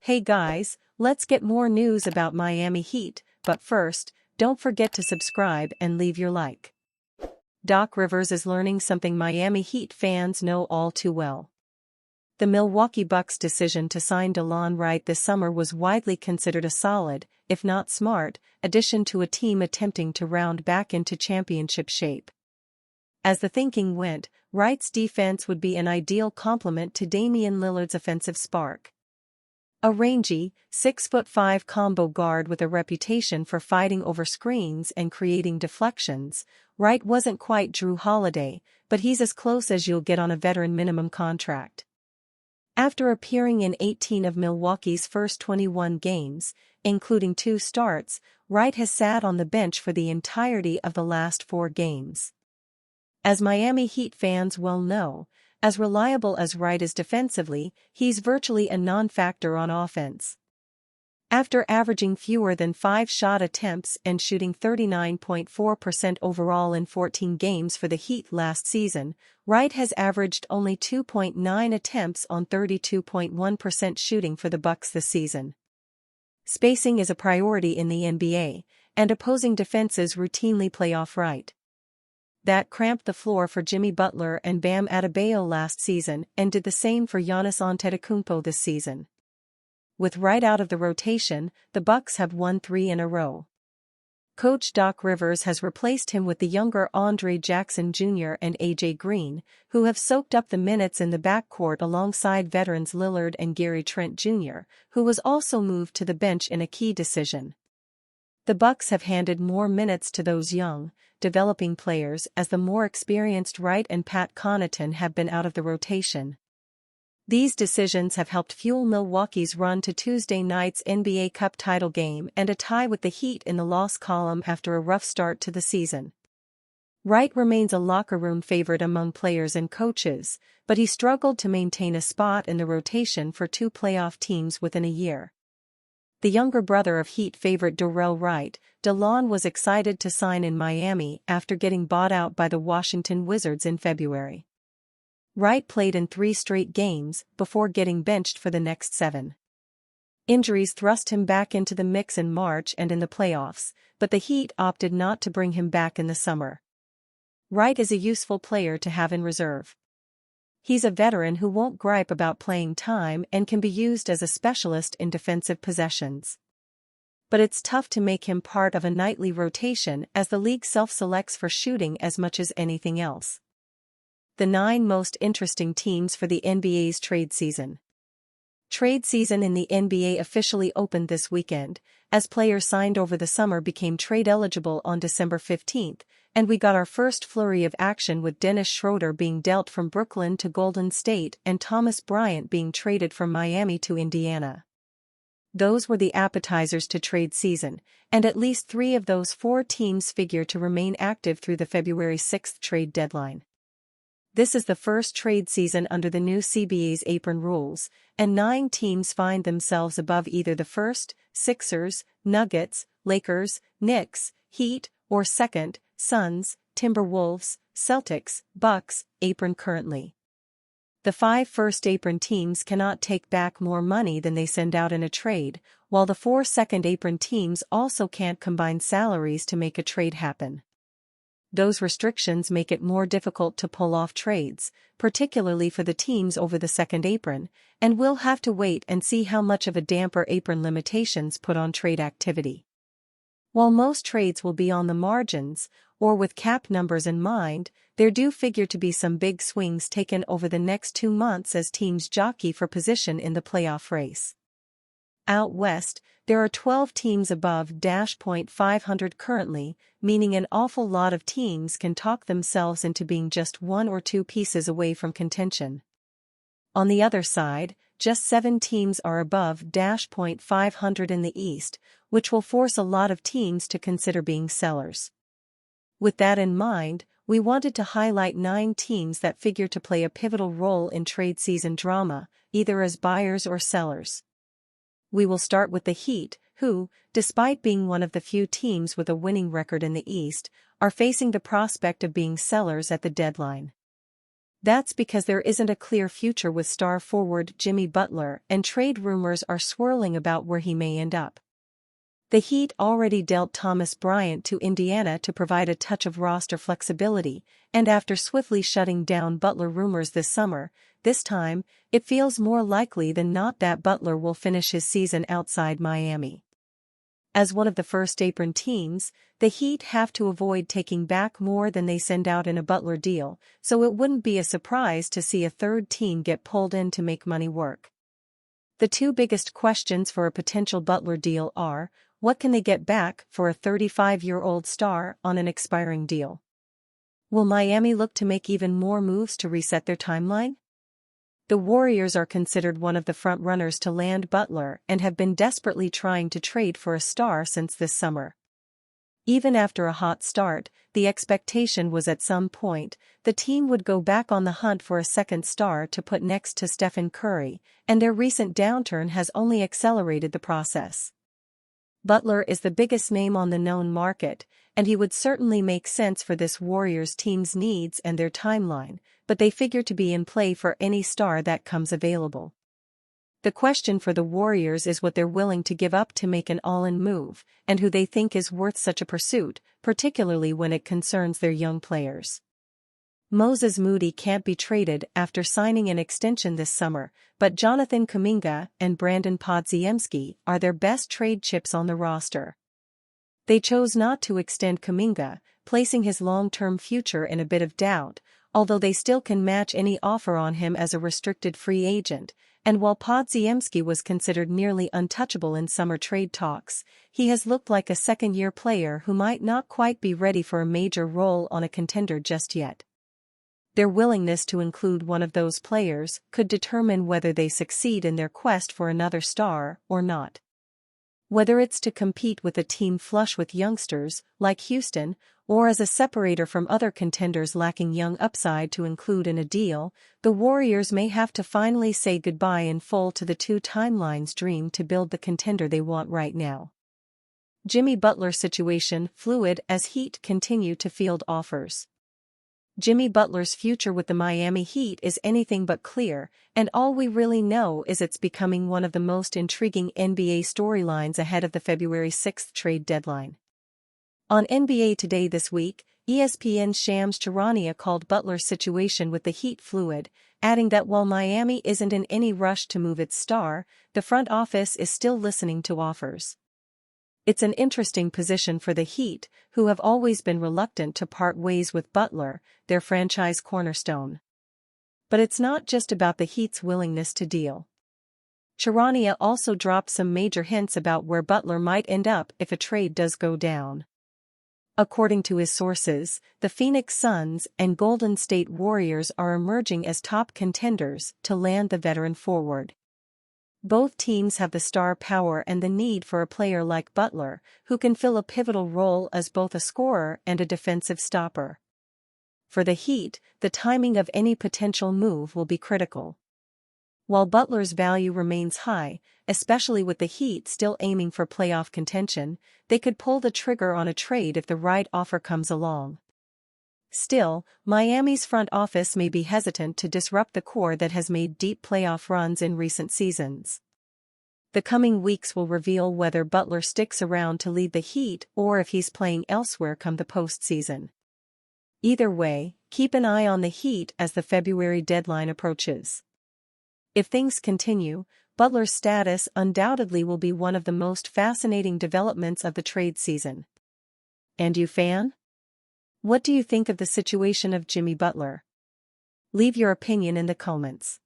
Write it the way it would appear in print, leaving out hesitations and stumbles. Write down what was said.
Hey guys, let's get more news about Miami Heat, but first, don't forget to subscribe and leave your like. Doc Rivers is learning something Miami Heat fans know all too well. The Milwaukee Bucks' decision to sign Delon Wright this summer was widely considered a solid, if not smart, addition to a team attempting to round back into championship shape. As the thinking went, Wright's defense would be an ideal complement to Damian Lillard's offensive spark. A rangy, 6'5" combo guard with a reputation for fighting over screens and creating deflections, Wright wasn't quite Drew Holiday, but he's as close as you'll get on a veteran minimum contract. After appearing in 18 of Milwaukee's first 21 games, including 2 starts, Wright has sat on the bench for the entirety of the last 4 games. As Miami Heat fans well know, as reliable as Wright is defensively, he's virtually a non-factor on offense. After averaging fewer than 5 shot attempts and shooting 39.4% overall in 14 games for the Heat last season, Wright has averaged only 2.9 attempts on 32.1% shooting for the Bucks this season. Spacing is a priority in the NBA, and opposing defenses routinely play off Wright. That cramped the floor for Jimmy Butler and Bam Adebayo last season and did the same for Giannis Antetokounmpo this season. With Wright out of the rotation, the Bucks have won 3 in a row. Coach Doc Rivers has replaced him with the younger Andre Jackson Jr. and AJ Green, who have soaked up the minutes in the backcourt alongside veterans Lillard and Gary Trent Jr., who was also moved to the bench in a key decision. The Bucks have handed more minutes to those young, developing players as the more experienced Wright and Pat Connaughton have been out of the rotation. These decisions have helped fuel Milwaukee's run to Tuesday night's NBA Cup title game and a tie with the Heat in the loss column after a rough start to the season. Wright remains a locker room favorite among players and coaches, but he struggled to maintain a spot in the rotation for 2 playoff teams within a year. The younger brother of Heat favorite Delon Wright, Delon was excited to sign in Miami after getting bought out by the Washington Wizards in February. Wright played in 3 straight games before getting benched for the next 7. Injuries thrust him back into the mix in March and in the playoffs, but the Heat opted not to bring him back in the summer. Wright is a useful player to have in reserve. He's a veteran who won't gripe about playing time and can be used as a specialist in defensive possessions. But it's tough to make him part of a nightly rotation as the league self-selects for shooting as much as anything else. The 9 most interesting teams for the NBA's trade season. Trade season in the NBA officially opened this weekend, as players signed over the summer became trade eligible on December 15th, and we got our first flurry of action with Dennis Schroeder being dealt from Brooklyn to Golden State and Thomas Bryant being traded from Miami to Indiana. Those were the appetizers to trade season, and at least 3 of those 4 teams figure to remain active through the February 6th trade deadline. This is the first trade season under the new CBA's apron rules, and 9 teams find themselves above either the first, Sixers, Nuggets, Lakers, Knicks, Heat, or second, Suns, Timberwolves, Celtics, Bucks, apron currently. The 5 first apron teams cannot take back more money than they send out in a trade, while the 4 second apron teams also can't combine salaries to make a trade happen. Those restrictions make it more difficult to pull off trades, particularly for the teams over the second apron, and we'll have to wait and see how much of a damper apron limitations put on trade activity. While most trades will be on the margins, or with cap numbers in mind, there do figure to be some big swings taken over the next 2 months as teams jockey for position in the playoff race. Out west, there are 12 teams above .500 currently, meaning an awful lot of teams can talk themselves into being just 1 or 2 pieces away from contention. On the other side, just 7 teams are above .500 in the East, which will force a lot of teams to consider being sellers. With that in mind, we wanted to highlight 9 teams that figure to play a pivotal role in trade season drama, either as buyers or sellers. We will start with the Heat, who, despite being one of the few teams with a winning record in the East, are facing the prospect of being sellers at the deadline. That's because there isn't a clear future with star forward Jimmy Butler, and trade rumors are swirling about where he may end up. The Heat already dealt Thomas Bryant to Indiana to provide a touch of roster flexibility, and after swiftly shutting down Butler rumors this summer, this time, it feels more likely than not that Butler will finish his season outside Miami. As one of the first apron teams, the Heat have to avoid taking back more than they send out in a Butler deal, so it wouldn't be a surprise to see a third team get pulled in to make money work. The two biggest questions for a potential Butler deal are, what can they get back for a 35-year-old star on an expiring deal? Will Miami look to make even more moves to reset their timeline? The Warriors are considered one of the front-runners to land Butler and have been desperately trying to trade for a star since this summer. Even after a hot start, the expectation was at some point, the team would go back on the hunt for a second star to put next to Stephen Curry, and their recent downturn has only accelerated the process. Butler is the biggest name on the known market, and he would certainly make sense for this Warriors team's needs and their timeline, but they figure to be in play for any star that comes available. The question for the Warriors is what they're willing to give up to make an all-in move, and who they think is worth such a pursuit, particularly when it concerns their young players. Moses Moody can't be traded after signing an extension this summer, but Jonathan Kuminga and Brandon Podziemski are their best trade chips on the roster. They chose not to extend Kuminga, placing his long-term future in a bit of doubt, although they still can match any offer on him as a restricted free agent, and while Podziemski was considered nearly untouchable in summer trade talks, he has looked like a second-year player who might not quite be ready for a major role on a contender just yet. Their willingness to include one of those players could determine whether they succeed in their quest for another star or not. Whether it's to compete with a team flush with youngsters, like Houston, or as a separator from other contenders lacking young upside to include in a deal, the Warriors may have to finally say goodbye in full to the two timelines dream to build the contender they want right now. Jimmy Butler's situation fluid as Heat continue to field offers. Jimmy Butler's future with the Miami Heat is anything but clear, and all we really know is it's becoming one of the most intriguing NBA storylines ahead of the February 6 trade deadline. On NBA Today this week, ESPN's Shams Charania called Butler's situation with the Heat fluid, adding that while Miami isn't in any rush to move its star, the front office is still listening to offers. It's an interesting position for the Heat, who have always been reluctant to part ways with Butler, their franchise cornerstone. But it's not just about the Heat's willingness to deal. Charania also dropped some major hints about where Butler might end up if a trade does go down. According to his sources, the Phoenix Suns and Golden State Warriors are emerging as top contenders to land the veteran forward. Both teams have the star power and the need for a player like Butler, who can fill a pivotal role as both a scorer and a defensive stopper. For the Heat, the timing of any potential move will be critical. While Butler's value remains high, especially with the Heat still aiming for playoff contention, they could pull the trigger on a trade if the right offer comes along. Still, Miami's front office may be hesitant to disrupt the core that has made deep playoff runs in recent seasons. The coming weeks will reveal whether Butler sticks around to lead the Heat or if he's playing elsewhere come the postseason. Either way, keep an eye on the Heat as the February deadline approaches. If things continue, Butler's status undoubtedly will be one of the most fascinating developments of the trade season. And you, fan? What do you think of the situation of Jimmy Butler? Leave your opinion in the comments.